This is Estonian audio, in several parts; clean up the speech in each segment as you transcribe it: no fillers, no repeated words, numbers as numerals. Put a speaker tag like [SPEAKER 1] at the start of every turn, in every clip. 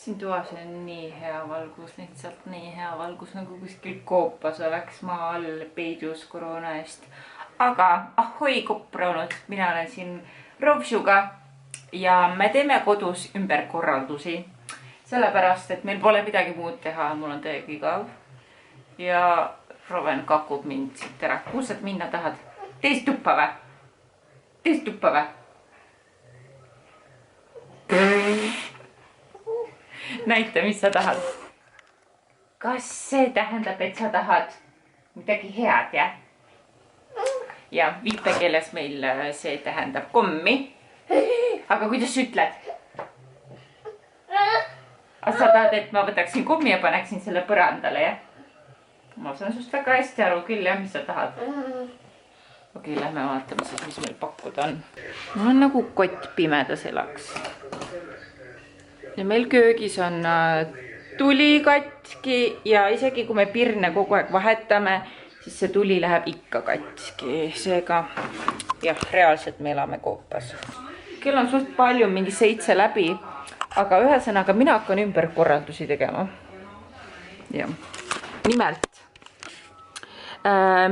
[SPEAKER 1] siin toas on nii hea valgus, lihtsalt nii hea valgus, nagu kuskil koopas oleks maa all peidus koroona eest. Aga ahoi kopranud, mina olen siin Rovsuga ja me teeme kodus ümberkorraldusi. Sellepärast, et meil pole midagi muud teha, mul on täiega igav. Ja Roven kakub mind siit ära. Kuhu sa minna tahad? Teist tuppa või? Teist tuppa või? Näita, mis sa tahad. Kas see tähendab, et sa tahad midagi head, jah? Ja viipekeeles meil see tähendab kommi. Aga kuidas sa ütled? Sa tahad, et ma võtaksin kommi ja paneksin selle põrandale, jah? Ma saan sust väga hästi aru küll, jah, mis sa tahad. Okei, lähme vaatame siis, mis meil pakkuda on. Mul on nagu kott pimedas elaks. Ja meil köögis on tuli katki ja isegi kui me pirne kogu aeg vahetame, siis see tuli läheb ikka katki. Seega, jah, reaalselt me elame koopas. Kell on suht palju, mingi 7 läbi, aga ühesõnaga mina hakkan ümberkorraldusi tegema. Ja. Nimelt,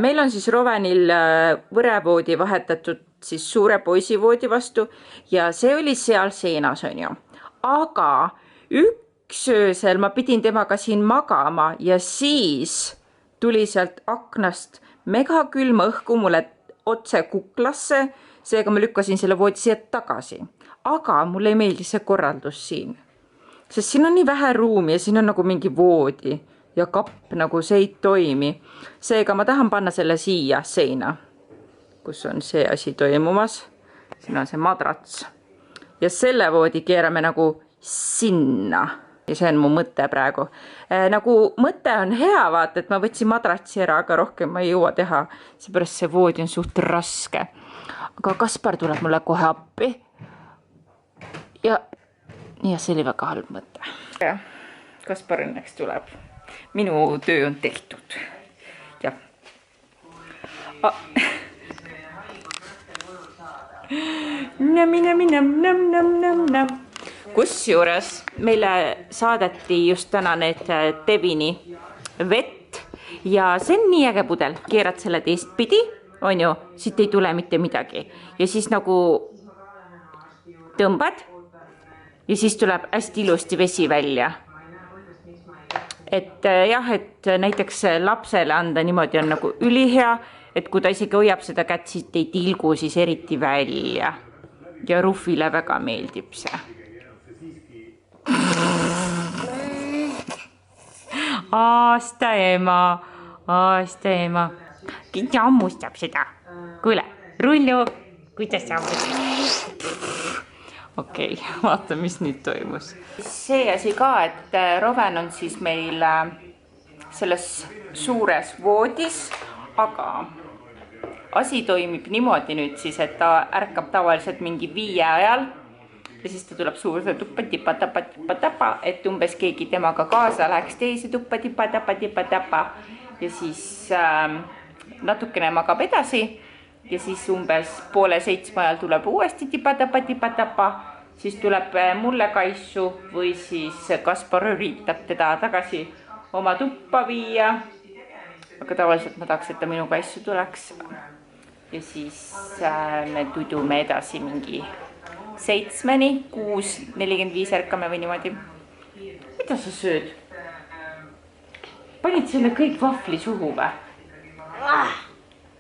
[SPEAKER 1] meil on siis Rovenil võrevoodi vahetatud siis suure poisivoodi vastu ja see oli seal seenas, on ju. Aga üks öösel ma pidin temaga siin magama ja siis tuli sealt aknast megakülma õhku mulle otse kuklasse, seega ma lükkasin selle voodi siia tagasi. Aga mulle ei meeldi see korraldus siin, sest siin on nii vähe ruumi ja siin on nagu mingi voodi ja kapp, nagu see ei toimi. Seega ma tahan panna selle siia seina, kus on see asi toimumas. Siin on see madrats. Ja selle voodi keerame nagu sinna. Ja see on mu mõte praegu. Nagu mõte on hea, vaata, et ma võtsin madratsi ära, aga rohkem ma ei jõua teha. Seepärast see voodi on suht raske. Aga Kaspar tuleb mulle kohe appi. Ja see oli väga halb mõte. Ja, Kaspar õnneks tuleb. Minu töö on tehtud. Ja. Kusjuures meile saadeti just täna need Devini vett ja see on nii äge pudel. Keerad selle teistpidi, on ju, siit ei tule mitte midagi. Ja siis nagu tõmbad ja siis tuleb hästi ilusti vesi välja. Et jah, et näiteks lapsele anda niimoodi on nagu ülihea, et kui ta isegi hoiab seda kätt, siis ei tilgu siis eriti välja. Ja Rufile väga meeldib see. Aasta ema. Kinti ammustab seda. Kuule, Rullu, kuidas sa ammustab? Okei, vaata, mis nüüd toimus. See asi ka, et Roven on siis meil selles suures voodis, aga asi toimib niimoodi nüüd siis, et ta ärkab tavaliselt mingi 5 ajal ja siis ta tuleb suurde tuppa tipa-tapa, et umbes keegi temaga kaasa läheks teise tuppa tipa-tapa ja siis natukene magab edasi. Ja siis umbes 6:30 ajal tuleb uuesti tipa-tapa, siis tuleb mulle kaisu või siis Kaspar üritab teda tagasi oma tuppa viia. Aga tavaliselt ma tahaks, et ta minu kaisu tuleks. Ja siis me tudume edasi mingi 7-ni, 6:45 ärkame või niimoodi. Mida sa sööd? Panid selle kõik vahvli suhu või?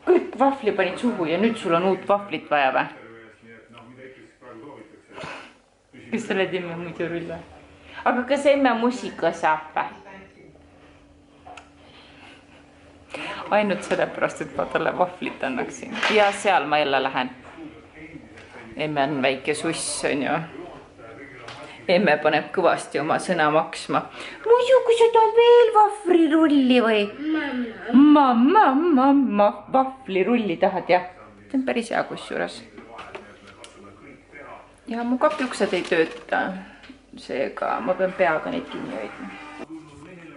[SPEAKER 1] Kõik vahvli panid suhu ja nüüd sul on uut vahvlit vaja või? Kas sa oled emme muidu Rull või? Aga kas emme musika saab või? Ainult sellepärast, et ma talle vahvlit annaksin. Ja seal ma jälle lähen. Emme on väike suss, on ju. Emme paneb kõvasti oma sõna maksma. Muidu, kui sa tahad veel vahvlirulli või? Mamma, vahvlirulli tahad, jah? See on päris hea kusjuures. Ja mu kapiuksed ei tööta. Seega ma pean peaga neid kinni hoidma.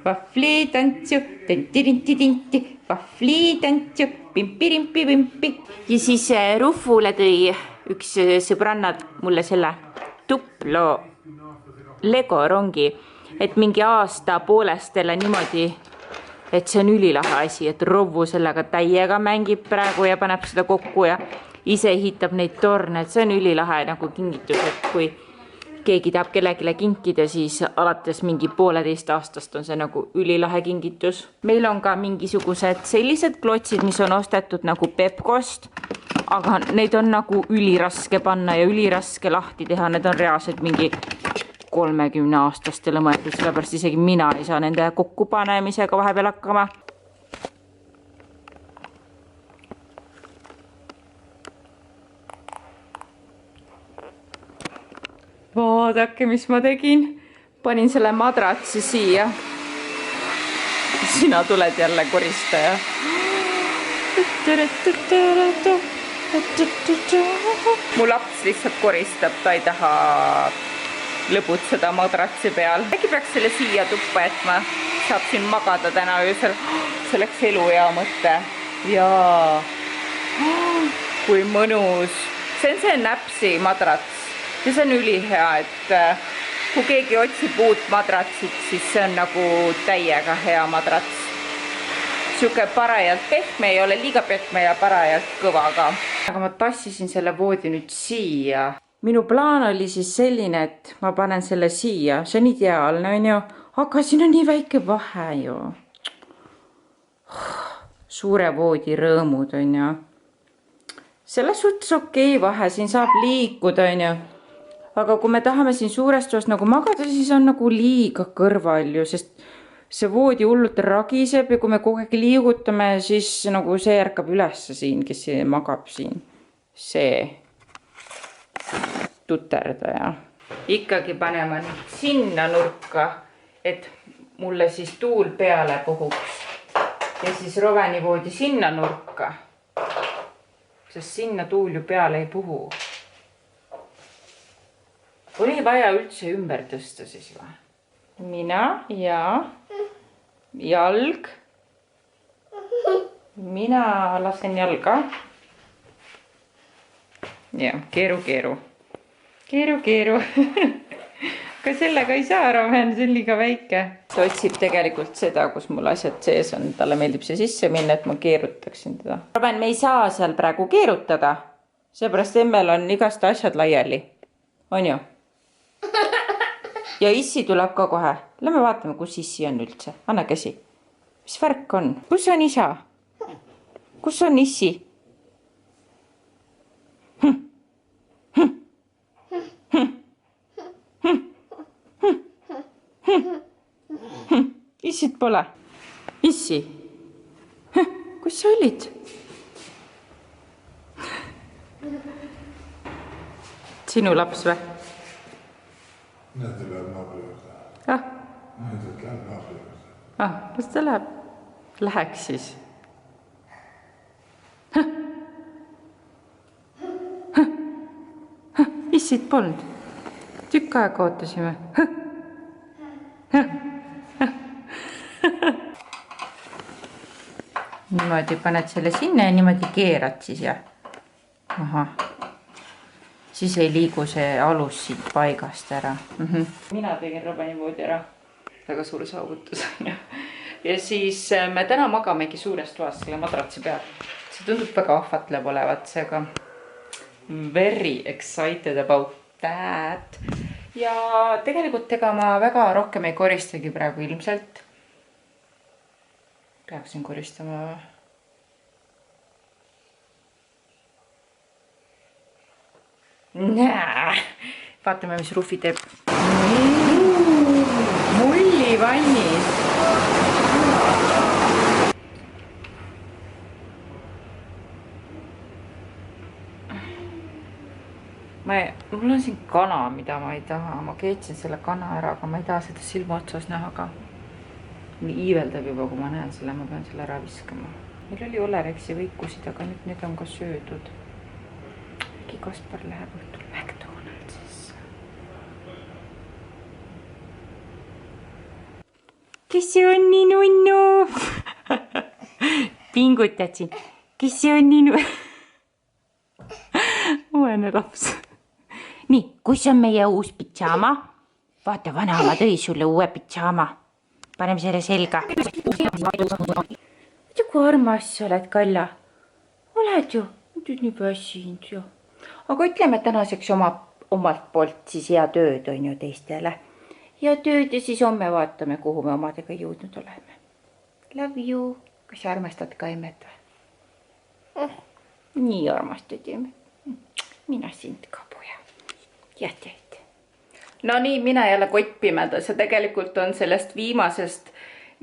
[SPEAKER 1] Vahvli tantsu, tinti, vahvli tantsu, pimpi. Ja siis Rufule tõi üks sõbrannad mulle selle tuploo Lego rongi, et mingi aasta poolestele niimoodi, et see on ülilahe asi, et Rovvu sellega täiega mängib praegu ja paneb seda kokku ja ise ehitab neid torne, et see on ülilahe nagu kingitus, et kui keegi tahab kellelegi kinkida, siis alates mingi 1,5 aastast on see nagu ülilahe kingitus. Meil on ka mingisugused sellised klotsid, mis on ostetud nagu Pepkost, aga neid on nagu üliraske panna ja üliraske lahti teha, need on reaalselt mingi 30-aastastele mõeldud, sellepärast isegi mina ei saa nende kokkupanemisega vahepeal hakkama. Vaadake, mis ma tegin. Panin selle madratsi siia. Sina tuled jälle koristaja. Mu laps lihtsalt koristab, ta ei taha lõbutseda madratsi peal. Äkki peaks selle siia tuppa jätma. Saab siin magada täna öösel. See oleks elu hea mõte. Jaa. Kui mõnus. See on see näpsi madrats. Ja see on ülihea, et kui keegi otsib uut madratsit, siis see on nagu täiega hea madrats. Siuke parajalt pehme, ei ole liiga pehme ja parajalt kõva ka. Aga ma tassisin selle voodi nüüd siia. Minu plaan oli siis selline, et ma panen selle siia. See on ideaalne, on ju? Aga siin on nii väike vahe ju. Suure voodi rõõmud, on ju? Selles suhtes okei vahe, siin saab liikuda, on ju? Aga kui me tahame siin suures toas nagu magada, siis on nagu liiga kõrval ju, sest see voodi hullult ragiseb ja kui me kogu aeg liigutame, siis nagu see ärkab üles siin, kes magab siin. See tuterdaja. Ikkagi paneme nüüd sinna nurka, et mulle siis tuul peale puhuks. Ja siis Roveni voodi sinna nurka, sest sinna tuul ju peale ei puhu. Oli vaja üldse ümber tõsta siis või? Mina ja jalg. Mina lasen jalga. Ja, keeru. Keeru. Aga sellega ei saa, Roven, see on liiga väike. Ta otsib tegelikult seda, kus mul asjad sees on. Talle meeldib see sisse minna, et ma keerutaksin teda. Roven, me ei saa seal praegu keerutada. Seepärast emmel on igast asjad laiali. On ju? Ja issi tuleb ka kohe. Lähme vaatame, kus issi on üldse. Anna käsi. Mis värk on? Kus on isa? Kus on issi? Issit pole. Issi. Kus sa olid? Sinu laps või?
[SPEAKER 2] Näete läheb naabri juurde.
[SPEAKER 1] Ah.
[SPEAKER 2] Näete läheb naabri juurde.
[SPEAKER 1] Ah, las ta läheb. Läheks siis. Issit polnud. Tükk aega ootasime. Niimoodi paned selle sinna ja niimoodi keerad siis ja. Aha. Siis ei liigu see alus siit paigast ära. Mina tegin Robeni voodi ära. Väga suur saavutus. Ja siis me täna magamegi suures toas selle madratsi peal. See tundub väga ahvatlev olevat, seega very excited about that. Ja tegelikult ega ma väga rohkem ei koristagi praegu ilmselt. Peaksin koristama. Vaatame, mis Rufi teeb. Mullivannis. Mul on siin kana, mida ma ei taha. Ma keetsin selle kana ära, aga ma ei taha seda silma otsas näha ka. Nii iiveldab juba, kui ma näen selle, ma pean selle ära viskama. Meil oli Olereksi võikusid, aga nüüd need on ka söödud. Äkki Kaspar läheb õhtul McDonaldsisse. Kes see on nii nunnu? Pingutad siin. Kes see on nii nunnu? Uene laps. Nii, kus on meie uus pidžama? vaata, vanaema tõi sulle uue pitsaama. Paneme selle selga. Kui armas sa oled, Kalla? Oled ju? Nüüd nii väsinud ju. Aga ütleme tänaseks omalt poolt siis hea tööd on ju teistele. Ja tööd ja siis homme vaatame, kuhu me omadega jõudnud oleme. Love you. Kas sa armastad ka emmed või? Nii armastad emmed. Mina sind ka, poja. Jätteid. No nii, mina jälle kottpimedas ja tegelikult on sellest viimasest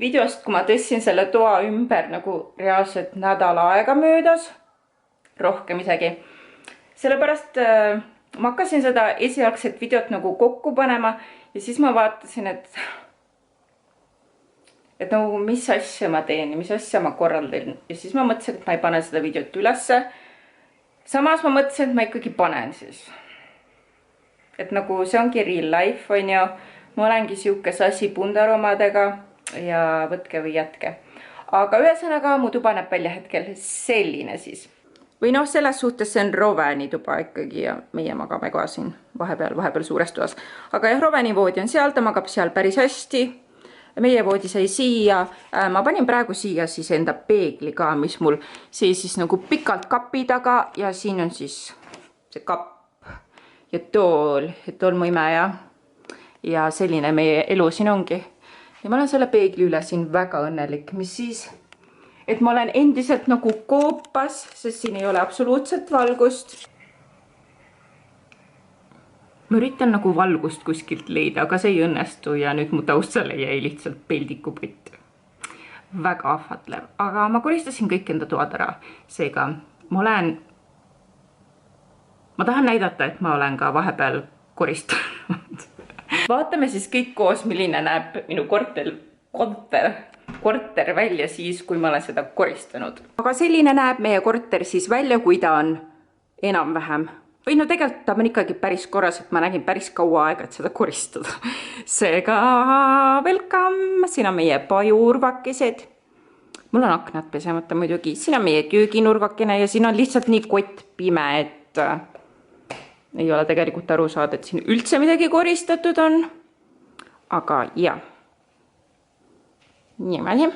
[SPEAKER 1] videost, kui ma tõstsin selle toa ümber nagu reaalselt nädal aega möödas. Rohkem isegi. Sellepärast ma hakkasin seda esialgset videot nagu kokku panema ja siis ma vaatasin, et nagu mis asja ma teen ja mis asja ma korraldan. Ja siis ma mõtlesin, et ma ei pane seda videot ülesse. Samas ma mõtlesin, et ma ikkagi panen siis. Et nagu see ongi real life, on ju. Ma olengi siuke sassi pundaromadega ja võtke või jätke. Aga ühesõnaga mu tuba näeb välja hetkel selline siis. Või noh, selles suhtes see on Roveni tuba ikkagi ja meie magame ka siin vahepeal suures toas. Aga jah, Roveni voodi on seal, ta magab seal päris hästi. Meie voodi sai siia. Ma panin praegu siia siis enda peegli ka, mis mul siis nagu pikalt kapi taga ja siin on siis see kapp ja tool mu imeja. Ja selline meie elu siin ongi. Ja ma olen selle peegli üle siin väga õnnelik, mis siis... Et ma olen endiselt nagu koopas, sest siin ei ole absoluutselt valgust. Ma üritan nagu valgust kuskilt leida, aga see ei õnnestu ja nüüd mu taustale jäi lihtsalt peldikupott. Väga ahvatlev, aga ma koristasin kõik enda toad ära. Seega ma tahan näidata, et ma olen ka vahepeal koristanud. Vaatame siis kõik koos, milline näeb minu korter välja siis, kui ma olen seda koristanud. Aga selline näeb meie korter siis välja, kui ta on enam-vähem. Või no tegelikult ta on ikkagi päris korras, et ma nägin päris kaua aega, et seda koristada. Seega, welcome! Siin on meie pajurvakesed. Mul on aknad pesemata muidugi. Siin on meie kööginurvakene ja siin on lihtsalt nii kott pime, et ei ole tegelikult aru saada, et siin üldse midagi koristatud on. Aga jah. Niimoodi.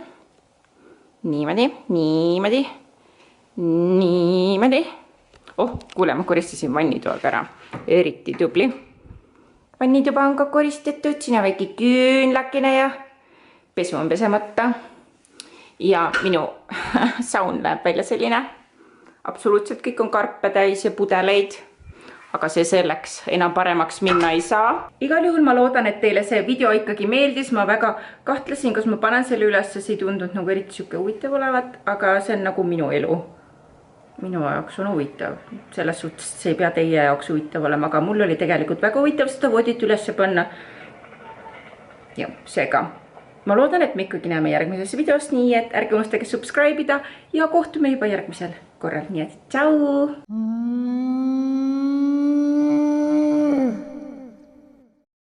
[SPEAKER 1] Oh, kuule, ma koristasin vannitoaga ära. Eriti tubli. Vannituba on ka koristatud. Siin on väike küünlakene ja pesu on pesemata. Ja minu saun läheb välja selline. Absoluutselt kõik on karpe täis ja pudeleid. Aga see selleks enam paremaks minna ei saa. Igal juhul ma loodan, et teile see video ikkagi meeldis. Ma väga kahtlesin, kas ma panen selle üles, see ei tundunud nagu eriti siuke huvitav olevat, aga see on nagu minu elu. Minu jaoks on huvitav. Selles suhtes see ei pea teie jaoks huvitav olema, aga mul oli tegelikult väga huvitav seda voodit üles panna. Ja seega. Ma loodan, et me ikkagi näeme järgmises videos, nii et ärge unustage subscribe'ida ja kohtume juba järgmisel korral. Nii et tšau!